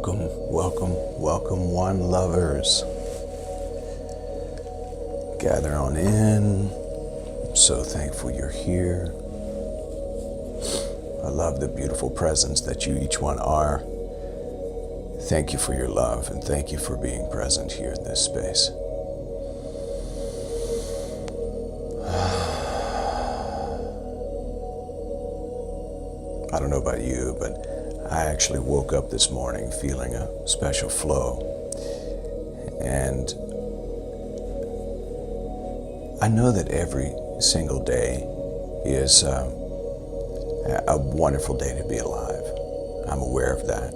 Welcome, welcome, welcome, one lovers. Gather on in. I'm so thankful you're here. I love the beautiful presence that you each one are. Thank you for your love and thank you for being present here in this space. I don't know about you, but I actually woke up this morning feeling a special flow. And I know that every single day is a wonderful day to be alive. I'm aware of that.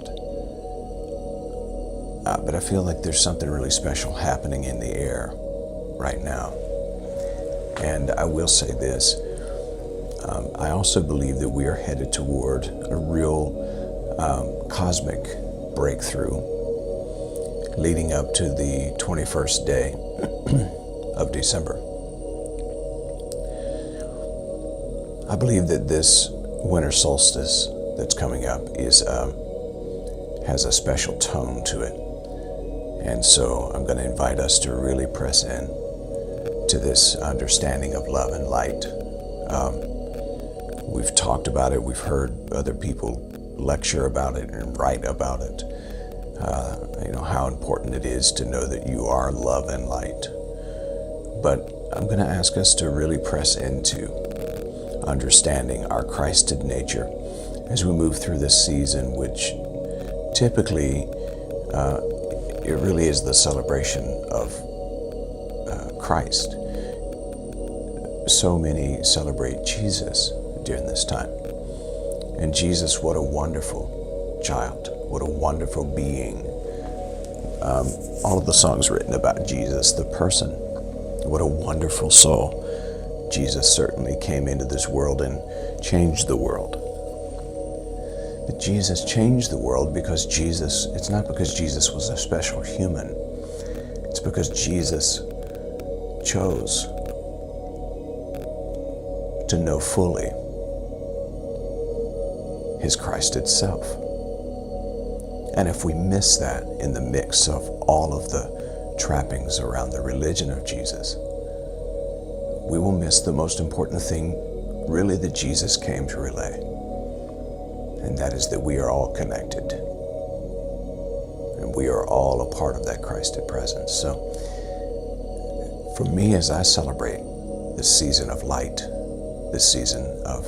But I feel like there's something really special happening in the air right now. And I will say this. I also believe that we are headed toward a real cosmic breakthrough leading up to the 21st day of December. I believe that this winter solstice that's coming up has a special tone to it. And so I'm going to invite us to really press in to this understanding of love and light. We've talked about it, we've heard other people lecture about it and write about it. How important it is to know that you are love and light. But I'm going to ask us to really press into understanding our Christed nature as we move through this season, which typically it really is the celebration of Christ. So many celebrate Jesus during this time. And Jesus, what a wonderful child, what a wonderful being. All of the songs written about Jesus, the person, what a wonderful soul. Jesus certainly came into this world and changed the world. But Jesus changed the world because it's not because Jesus was a special human. It's because Jesus chose to know fully His Christ itself. And if we miss that in the mix of all of the trappings around the religion of Jesus, we will miss the most important thing really that Jesus came to relay. And that is that we are all connected. And we are all a part of that Christed presence. So for me, as I celebrate this season of light, this season of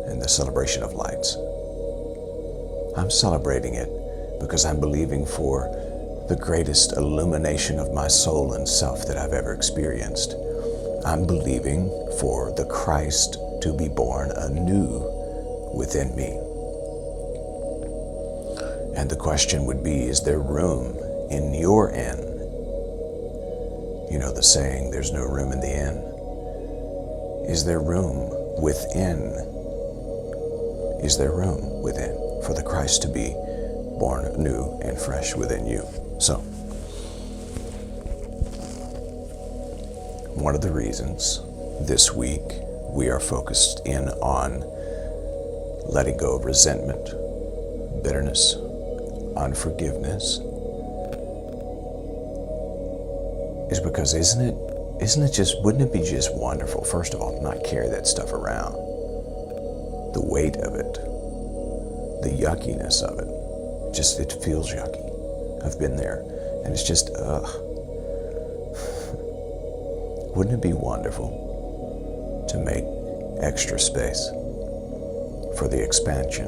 and the celebration of lights, I'm celebrating it because I'm believing for the greatest illumination of my soul and self that I've ever experienced. I'm believing for the Christ to be born anew within me. And the question would be, is there room in your inn? You know the saying, there's no room in the inn. Is there room within? Is there room within for the Christ to be born new and fresh within you? So, one of the reasons this week we are focused in on letting go of resentment, bitterness, unforgiveness is because wouldn't it be just wonderful, first of all, to not carry that stuff around? The weight of it, the yuckiness of it, it feels yucky. I've been there, and it's just, Wouldn't it be wonderful to make extra space for the expansion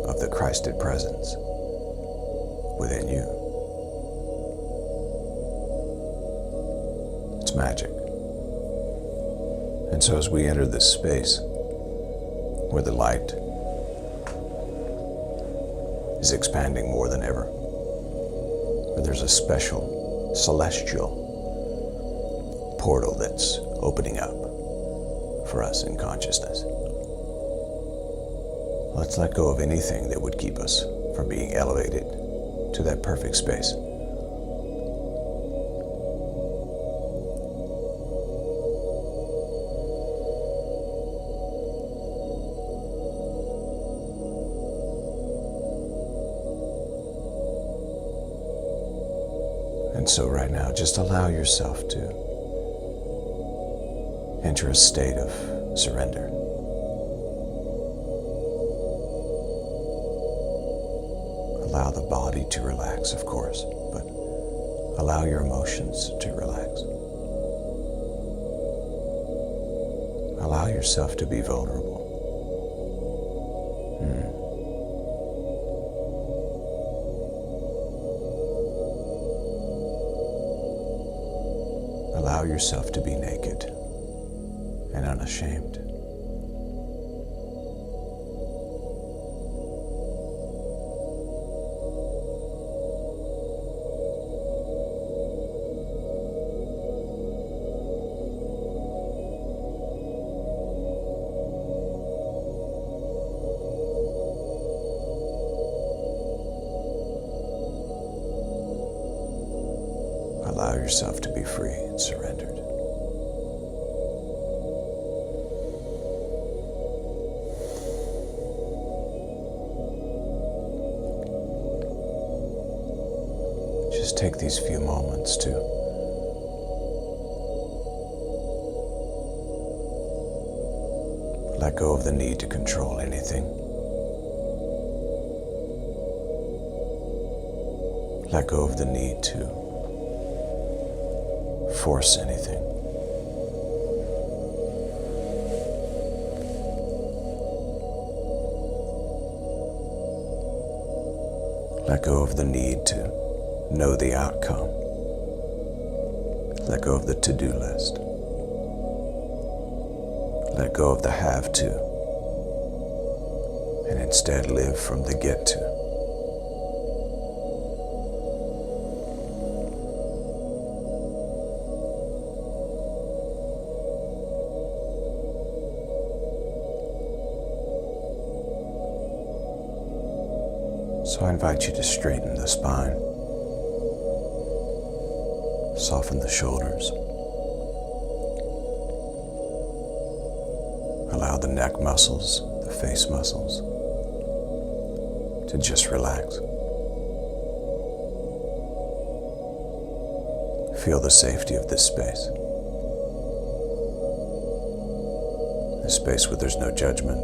of the Christed presence within you? It's magic. And so as we enter this space where the light is expanding more than ever, where there's a special celestial portal that's opening up for us in consciousness, let's let go of anything that would keep us from being elevated to that perfect space. And so right now, just allow yourself to enter a state of surrender. Allow the body to relax, of course, but allow your emotions to relax. Allow yourself to be vulnerable. Allow yourself to be naked and unashamed. Allow yourself to be free and surrendered. Just take these few moments to let go of the need to control anything. Let go of the need to force anything. Let go of the need to know the outcome. Let go of the to-do list. Let go of the have to, and instead live from the get to. So I invite you to straighten the spine, soften the shoulders, allow the neck muscles, the face muscles to just relax. Feel the safety of this space. A space where there's no judgment.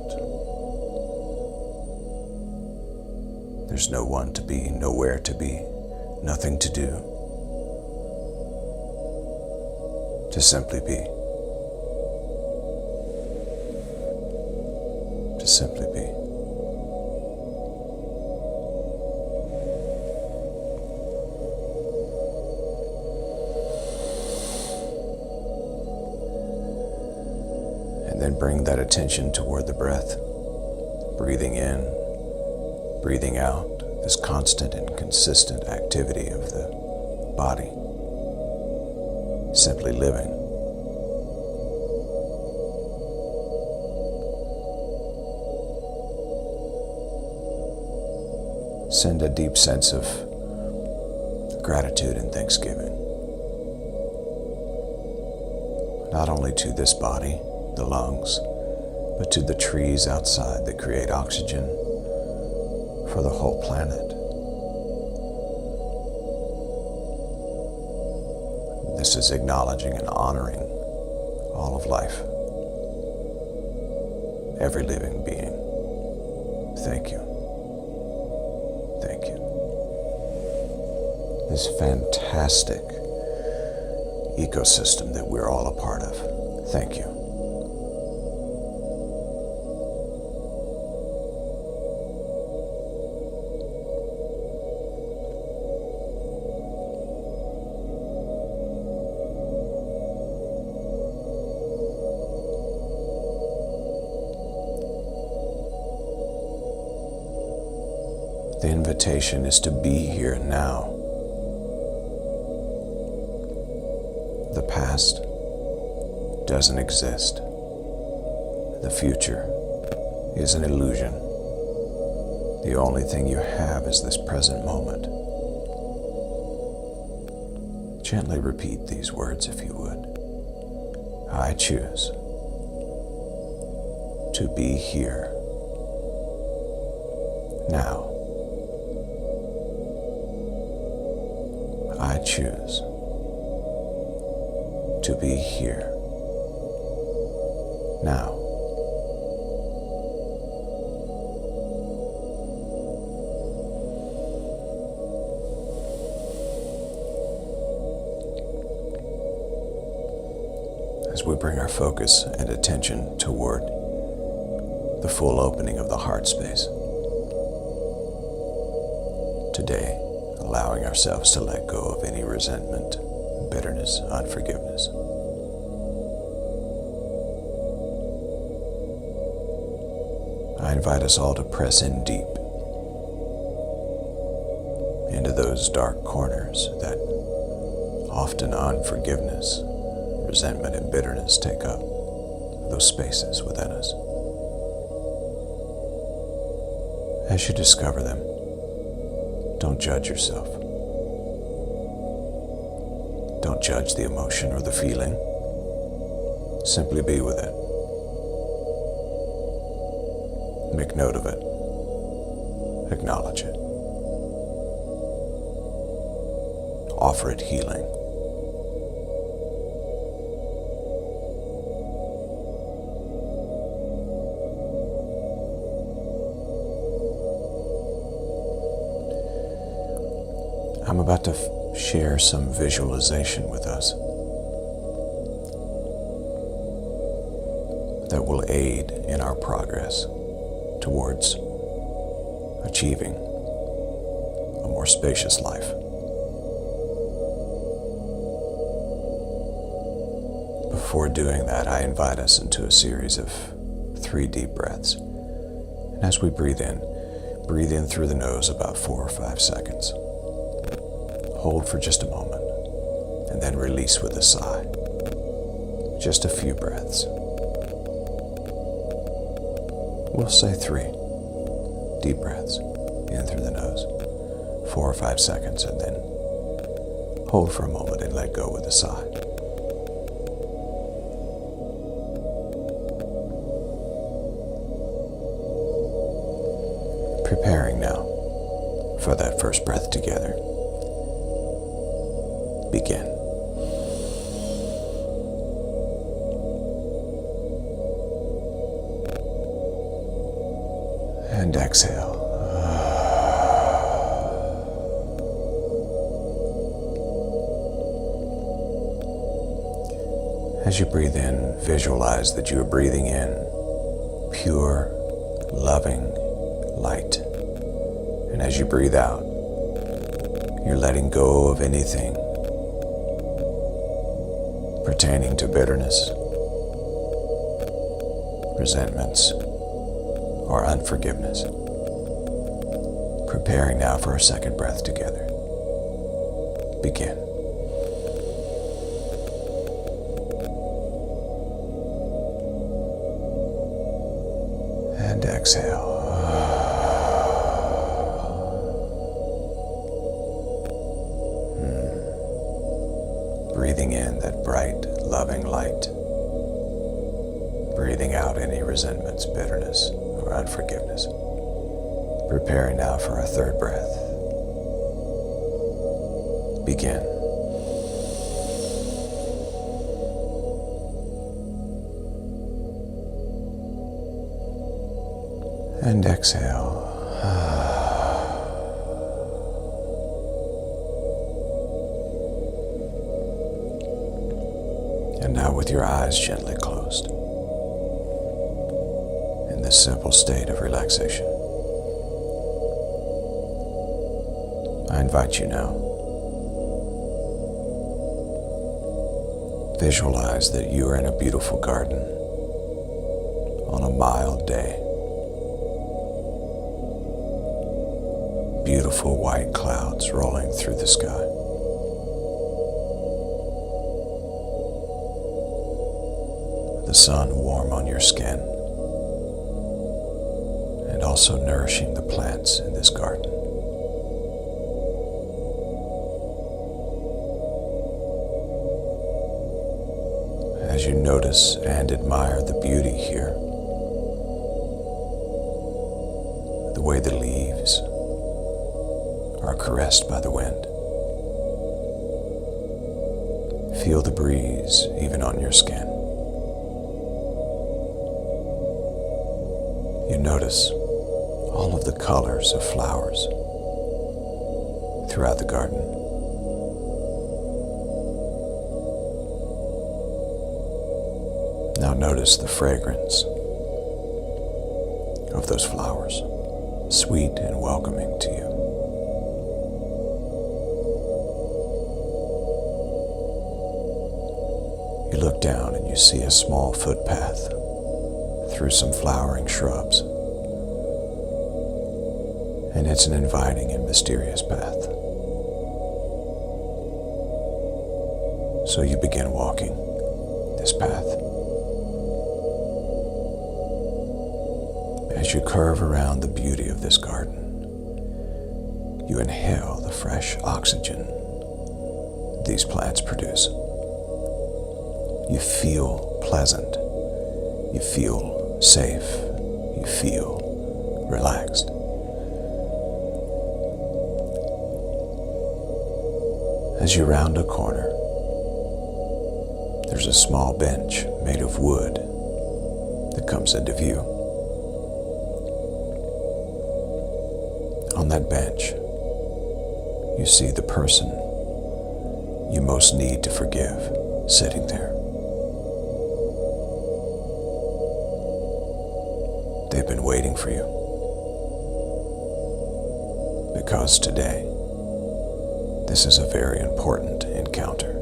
There's no one to be, nowhere to be, nothing to do. To simply be. To simply be. And then bring that attention toward the breath, breathing in, breathing out, this constant and consistent activity of the body, simply living. Send a deep sense of gratitude and thanksgiving, not only to this body, the lungs, but to the trees outside that create oxygen for the whole planet. This is acknowledging and honoring all of life, every living being. Thank you. Thank you. This fantastic ecosystem that we're all a part of. Thank you. The invitation is to be here now. The past doesn't exist. The future is an illusion. The only thing you have is this present moment. Gently repeat these words if you would. I choose to be here now. I choose to be here now. As we bring our focus and attention toward the full opening of the heart space, today, allowing ourselves to let go of any resentment, bitterness, unforgiveness. I invite us all to press in deep into those dark corners that often unforgiveness, resentment, and bitterness take up, those spaces within us. As you discover them, don't judge yourself. Don't judge the emotion or the feeling. Simply be with it. Make note of it. Acknowledge it. Offer it healing. I'm about to share some visualization with us that will aid in our progress towards achieving a more spacious life. Before doing that, I invite us into a series of 3 deep breaths. And as we breathe in through the nose about 4 or 5 seconds. Hold for just a moment, and then release with a sigh. Just a few breaths. We'll say 3 deep breaths in through the nose, 4 or 5 seconds, and then hold for a moment and let go with a sigh. Preparing now for that first breath together. Begin. And exhale. As you breathe in, visualize that you are breathing in pure, loving light. And as you breathe out, you're letting go of anything pertaining to bitterness, resentments, or unforgiveness. Preparing now for a second breath together. Begin. And exhale. Breathing in that bright, loving light. Breathing out any resentments, bitterness, or unforgiveness. Preparing now for a third breath. Begin. And exhale. And now with your eyes gently closed, in this simple state of relaxation, I invite you now, visualize that you are in a beautiful garden on a mild day. Beautiful white clouds rolling through the sky. The sun warm on your skin and also nourishing the plants in this garden. As you notice and admire the beauty here, the way the leaves are caressed by the wind, Feel the breeze even on your skin. You notice all of the colors of flowers throughout the garden. Now notice the fragrance of those flowers, sweet and welcoming to you. You look down and you see a small footpath through some flowering shrubs. And it's an inviting and mysterious path. So you begin walking this path. As you curve around the beauty of this garden, you inhale the fresh oxygen these plants produce. You feel pleasant. You feel safe. You feel relaxed. As you round a corner, there's a small bench made of wood that comes into view. On that bench, you see the person you most need to forgive sitting there. They've been waiting for you because today, this is a very important encounter.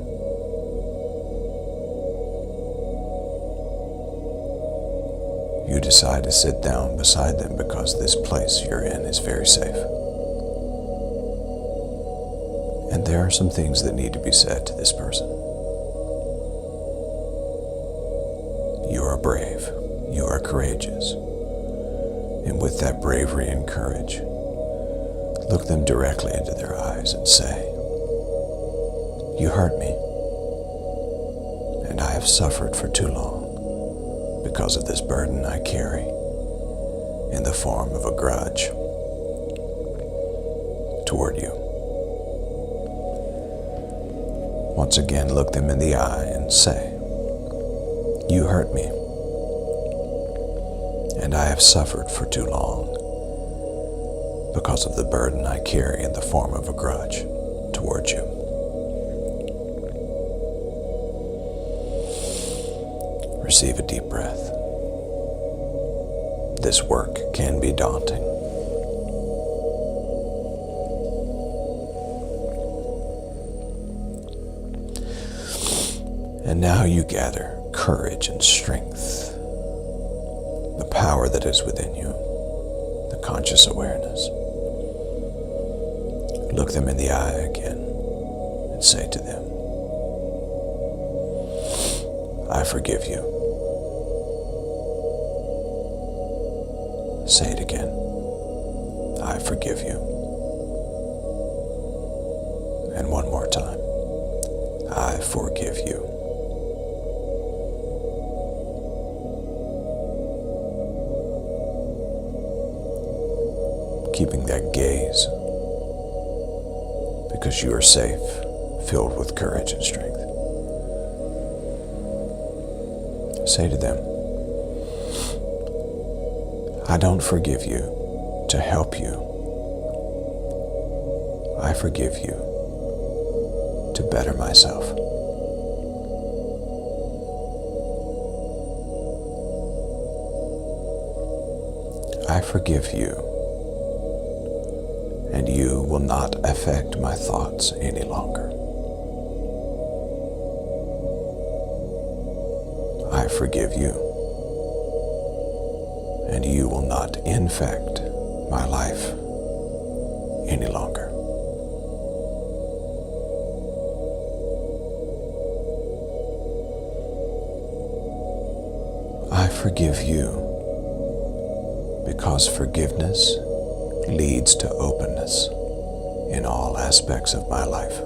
You decide to sit down beside them because this place you're in is very safe. And there are some things that need to be said to this person. You are brave. You are courageous. And with that bravery and courage, look them directly into their eyes and say, "You hurt me, and I have suffered for too long because of this burden I carry in the form of a grudge toward you." Once again, look them in the eye and say, "You hurt me, and I have suffered for too long because of the burden I carry in the form of a grudge towards you." Receive a deep breath. This work can be daunting. And now you gather courage and strength, the power that is within you, the conscious awareness. Look them in the eye again and say to them, "I forgive you." Say it again. "I forgive you." And one more time. "I forgive you." Keeping that gaze because you are safe, filled with courage and strength. Say to them, "I don't forgive you to help you. I forgive you to better myself." I forgive you, and you will not affect my thoughts any longer. I forgive you, and you will not infect my life any longer. I forgive you because forgiveness leads to openness in all aspects of my life.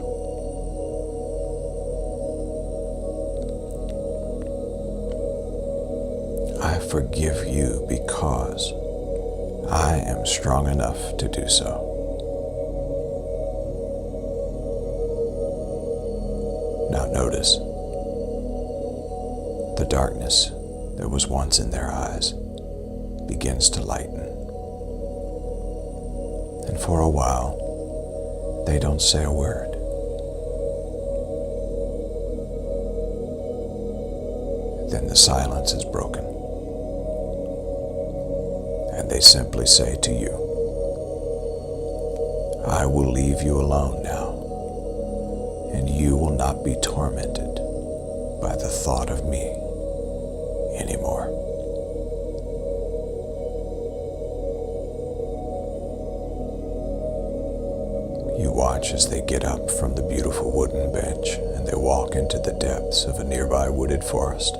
I forgive you because I am strong enough to do so. Now notice the darkness that was once in their eyes begins to lighten. And for a while, they don't say a word. Then the silence is broken. And they simply say to you, I will leave you alone now, and you will not be tormented by the thought of me anymore. You watch as they get up from the beautiful wooden bench and they walk into the depths of a nearby wooded forest.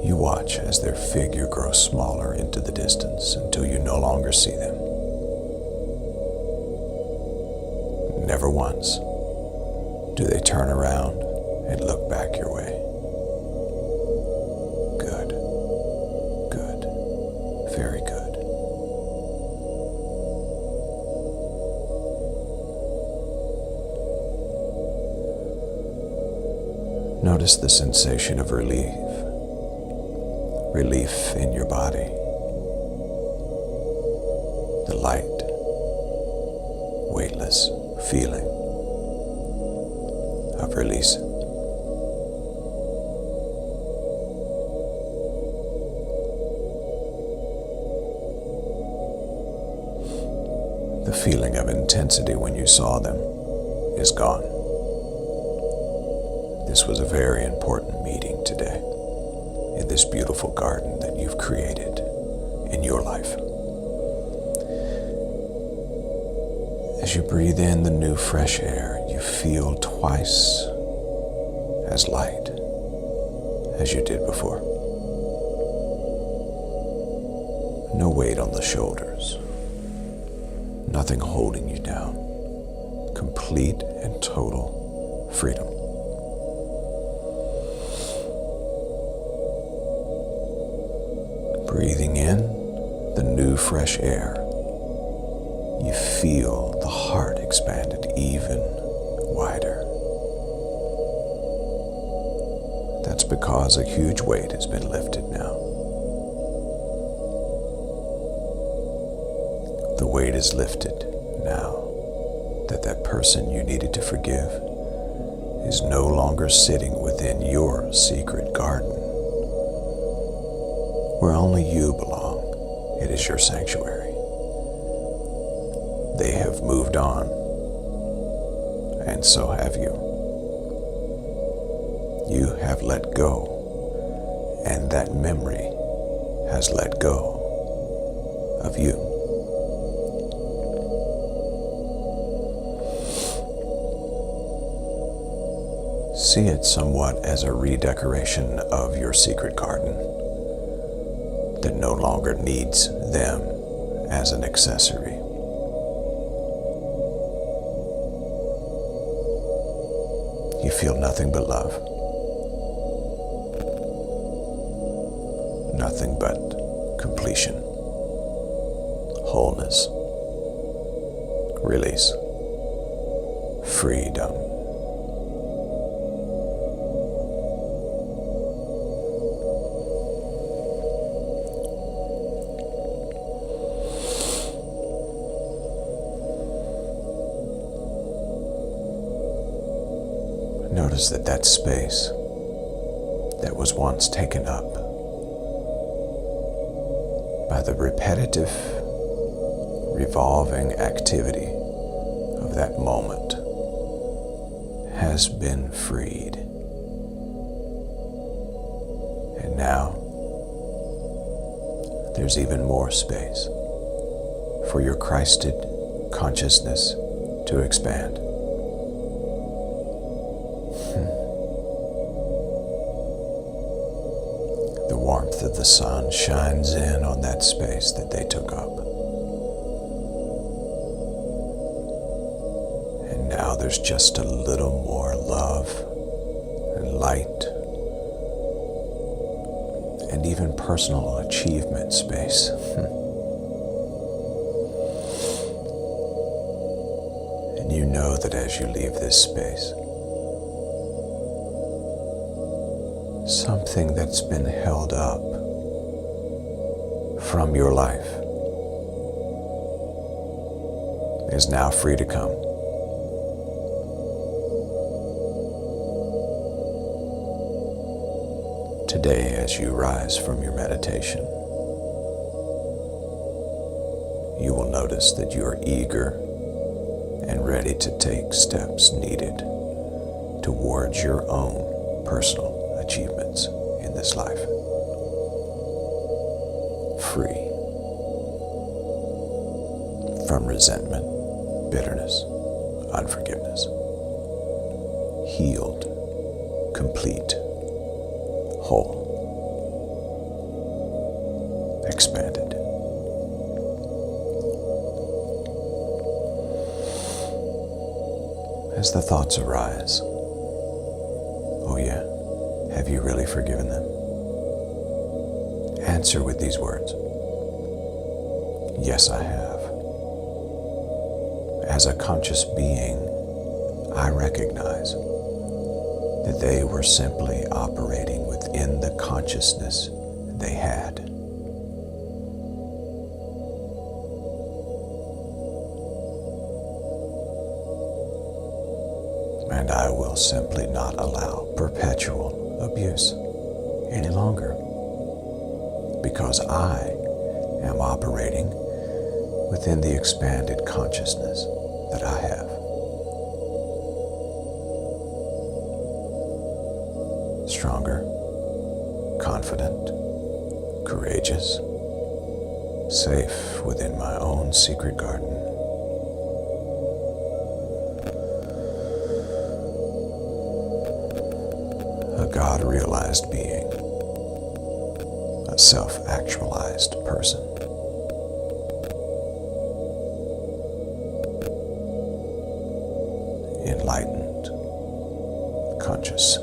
You watch as their figure grows smaller into the distance until you no longer see them. Never once do they turn around and look back your way. Good. Good. Very good. Notice the sensation of relief in your body. The light, weightless feeling of release. The feeling of intensity when you saw them is gone. This was a very important meeting today in this beautiful garden that you've created in your life. As you breathe in the new fresh air, you feel twice as light as you did before. No weight on the shoulders, nothing holding you down, complete and total freedom. Breathing in the new fresh air, you feel the heart expanded even wider. That's because a huge weight has been lifted now. The weight is lifted now that person you needed to forgive is no longer sitting within your secret garden, where only you belong. It is your sanctuary. They have moved on, and so have you. You have let go, and that memory has let go of you. See it somewhat as a redecoration of your secret garden that no longer needs them as an accessory. You feel nothing but love, nothing but completion, wholeness, release, freedom. Notice that space that was once taken up by the repetitive, revolving activity of that moment has been freed. And now there's even more space for your Christed consciousness to expand. The warmth of the sun shines in on that space that they took up. And now there's just a little more love and light and even personal achievement space. And you know that as you leave this space, something that's been held up from your life is now free to come. Today, as you rise from your meditation, you will notice that you are eager and ready to take steps needed towards your own personal achievements in this life. Free from resentment, bitterness, unforgiveness. Healed, complete, whole, expanded. As the thoughts arise, oh yeah, have you really forgiven them? Answer with these words. Yes, I have. As a conscious being, I recognize that they were simply operating within the consciousness they had. And I will simply not allow perpetual abuse any longer, because I am operating within the expanded consciousness that I have. Stronger, confident, courageous, safe within my own secret garden. A God-realized being, a self-actualized person. Enlightened, conscious.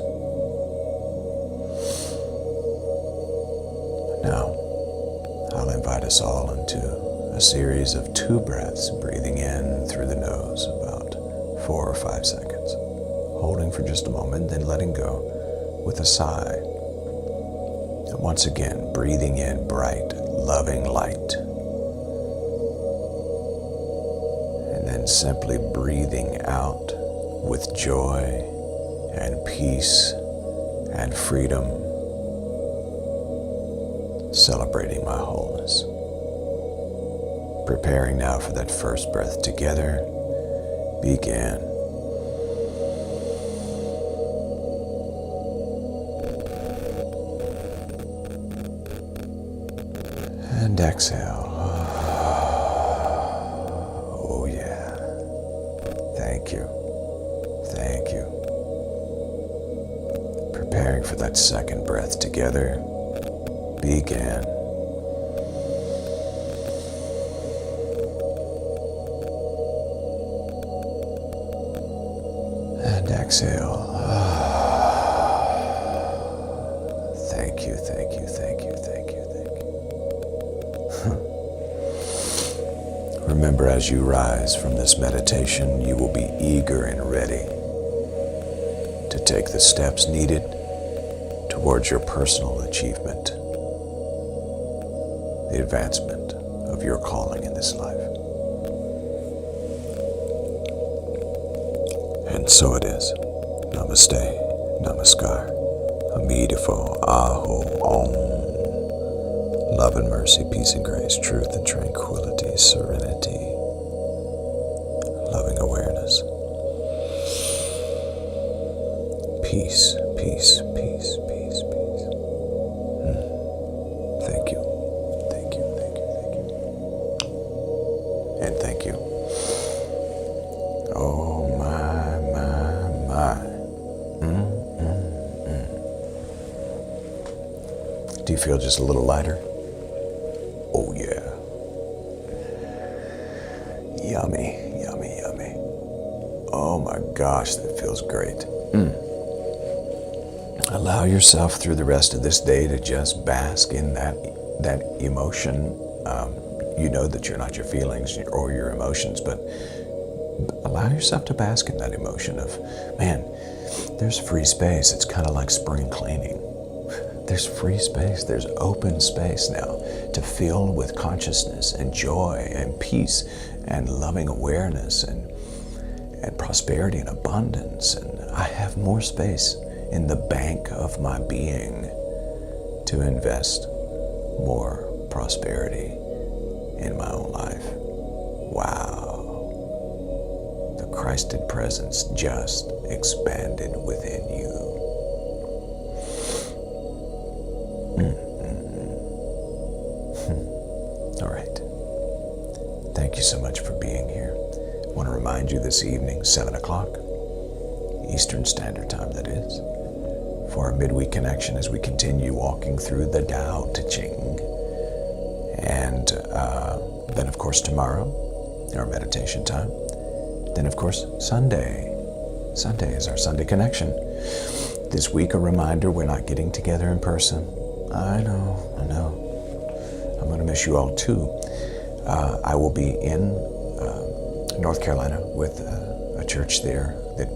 Now, I'll invite us all into a series of 2 breaths, breathing in through the nose about 4 or 5 seconds, holding for just a moment, then letting go with a sigh. And once again, breathing in bright, loving light, and then simply breathing out with joy and peace and freedom, celebrating my wholeness. Preparing now for that first breath together. Begin. And exhale. Oh yeah. Thank you. Thank you. Preparing for that second breath together. Begin. And exhale. Thank you, thank you, thank you, thank you, thank you. Remember, as you rise from this meditation, you will be eager and ready to take the steps needed towards your personal achievement, the advancement of your calling in this life. And so it is. Namaste, Namaskar, Amidafo, Aho, Om. Love and mercy, peace and grace, truth and tranquility, serenity, loving awareness. Peace, peace, peace, peace, peace. Thank you. Thank you, thank you, thank you. And thank you. Oh my, my, my. Do you feel just a little lighter? Oh yeah. Yummy, yummy, yummy. Oh my gosh, that feels great. Allow yourself through the rest of this day to just bask in that emotion. You know that you're not your feelings or your emotions, but allow yourself to bask in that emotion of, man, there's free space. It's kind of like spring cleaning. There's free space. There's open space now to fill with consciousness and joy and peace and loving awareness and prosperity and abundance. And I have more space in the bank of my being to invest more prosperity in my own life. Wow. The Christed presence just expanded within you. All right. Thank you so much for being here. I want to remind you this evening, 7 o'clock, Eastern Standard Time, that is, for our midweek connection as we continue walking through the Tao Te Ching. And then, of course, tomorrow, our meditation time. Then, of course, Sunday. Sunday is our Sunday connection. This week, a reminder, we're not getting together in person. I know. I'm going to miss you all, too. I will be in North Carolina with a church there that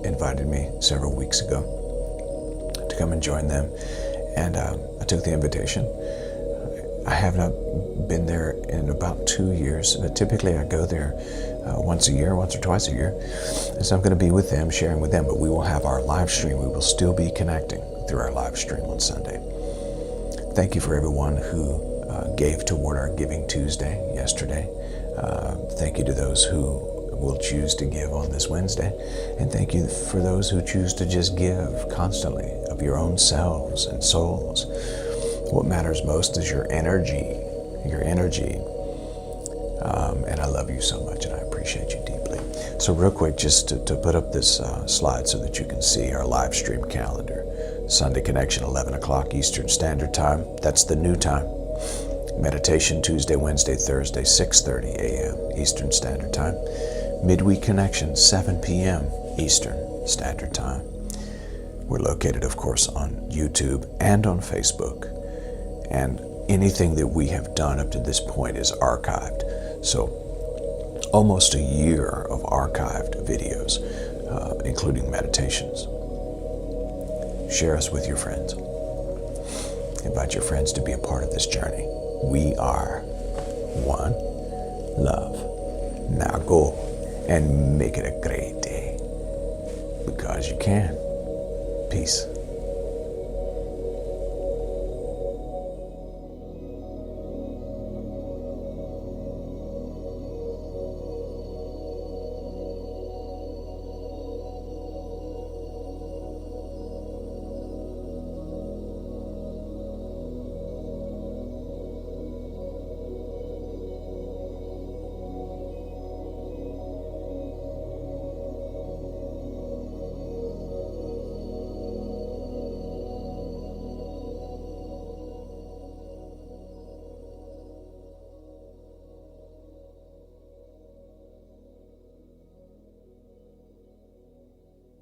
invited me several weeks ago to come and join them. And I took the invitation. I have not been there in about 2 years, but typically I go there once or twice a year. And so I'm going to be with them, sharing with them, but we will have our live stream. We will still be connecting through our live stream on Sunday. Thank you for everyone who gave toward our Giving Tuesday yesterday. Thank you to those who will choose to give on this Wednesday. And thank you for those who choose to just give constantly of your own selves and souls. What matters most is your energy. And I love you so much, and I appreciate you deeply. So real quick, just to put up this slide so that you can see our live stream calendar. Sunday connection, 11 o'clock Eastern Standard Time. That's the new time. Meditation Tuesday, Wednesday, Thursday, 6:30 a.m. Eastern Standard Time. Midweek connection, 7 p.m. Eastern Standard Time. We're located, of course, on YouTube and on Facebook. And anything that we have done up to this point is archived. So almost a year of archived videos, including meditations. Share us with your friends. Invite your friends to be a part of this journey. We are one love. Now go and make it a great day, because you can. Peace.